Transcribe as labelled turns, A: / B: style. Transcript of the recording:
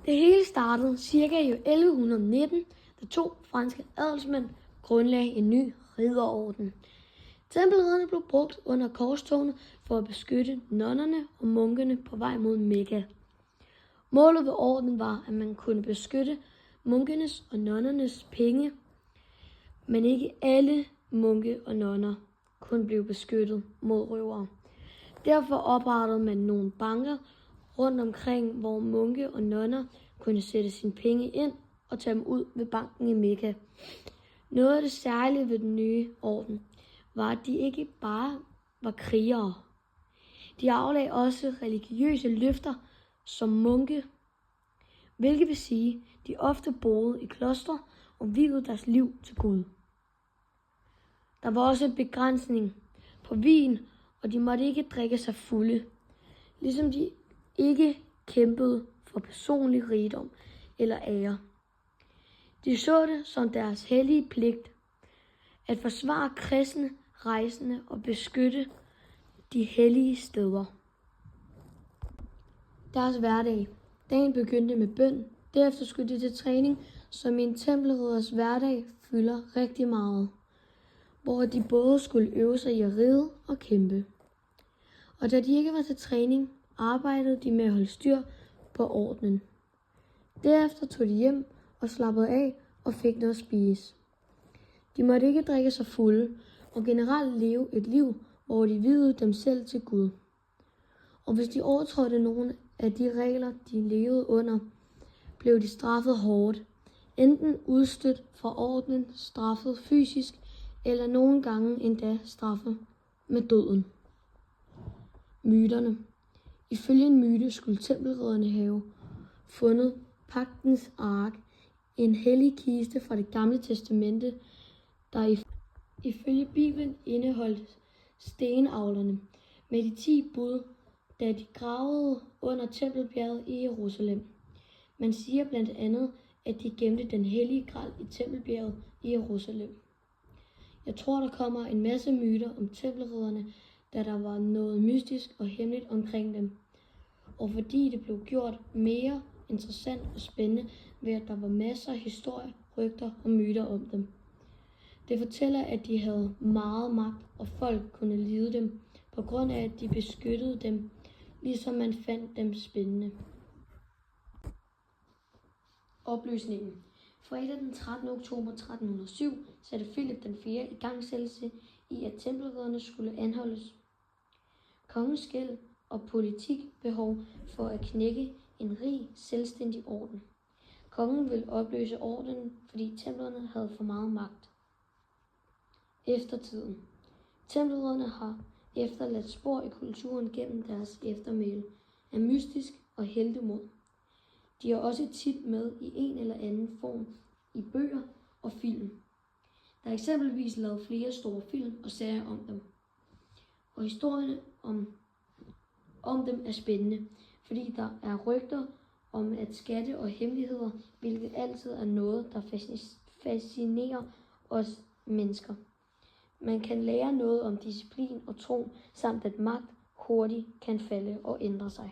A: Det hele startede ca. i 1119, da 2 franske adelsmænd grundlagde en ny ridderorden. Tempelridderne blev brugt under korstogene for at beskytte nonnerne og munkene på vej mod Mekka. Målet ved ordenen var, at man kunne beskytte munkenes og nonnernes penge, men ikke alle munke og nonner kunne blive beskyttet mod røvere. Derfor oprettede man nogle banker rundt omkring, hvor munke og nonner kunne sætte sine penge ind og tage dem ud ved banken i Mekka. Noget af det særlige ved den nye orden var, at de ikke bare var krigere. De aflagde også religiøse løfter som munke, hvilket vil sige, at de ofte boede i klostre og viede deres liv til Gud. Der var også en begrænsning på vin, og de måtte ikke drikke sig fulde, ligesom de ikke kæmpede for personlig rigdom eller ære. De så det som deres hellige pligt at forsvare kristne rejsende og beskytte de hellige steder. Deres hverdag. Dagen begyndte med bøn, derefter skulle de til træning, som i en tempelridders hverdag fylder rigtig meget, hvor de både skulle øve sig i at ride og kæmpe. Og da de ikke var til træning, arbejdede de med at holde styr på ordenen. Derefter tog de hjem og slappede af og fik noget at spise. De måtte ikke drikke sig fulde og generelt leve et liv, hvor de viede dem selv til Gud. Og hvis de overtrådte nogle af de regler, de levede under, blev de straffet hårdt, enten udstødt fra ordenen, straffet fysisk, eller nogle gange endda straffet med døden. Myterne. Ifølge en myte skulle tempelridderne have fundet pagtens ark, en hellig kiste fra det gamle testamente, der ifølge Bibelen indeholdt stenavlerne med de 10 bud, da de gravede under tempelbjerget i Jerusalem. Man siger blandt andet, at de gemte den hellige gral i tempelbjerget i Jerusalem. Jeg tror, der kommer en masse myter om tempelridderne, da der var noget mystisk og hemmeligt omkring dem, og fordi det blev gjort mere interessant og spændende ved, at der var masser af historier, rygter og myter om dem. Det fortæller, at de havde meget magt, og folk kunne lide dem, på grund af, at de beskyttede dem, ligesom man fandt dem spændende. Opløsningen. Fredag den 13. oktober 1307 satte Philip den 4. igangsættelse i, at tempelridderne skulle anholdes. Kongens gæld og politikbehov for at knække en rig, selvstændig orden. Kongen ville opløse ordenen, fordi templerne havde for meget magt. Eftertiden. Tempelridderne har efterladt spor i kulturen gennem deres eftermæle af mystisk og heltemod. De er også tit med i en eller anden form i bøger og film. Der er eksempelvis lavet flere store film og serier om dem. Og historierne om dem er spændende, fordi der er rygter om at skatte og hemmeligheder, hvilket altid er noget, der fascinerer os mennesker. Man kan lære noget om disciplin og tro, samt at magt hurtigt kan falde og ændre sig.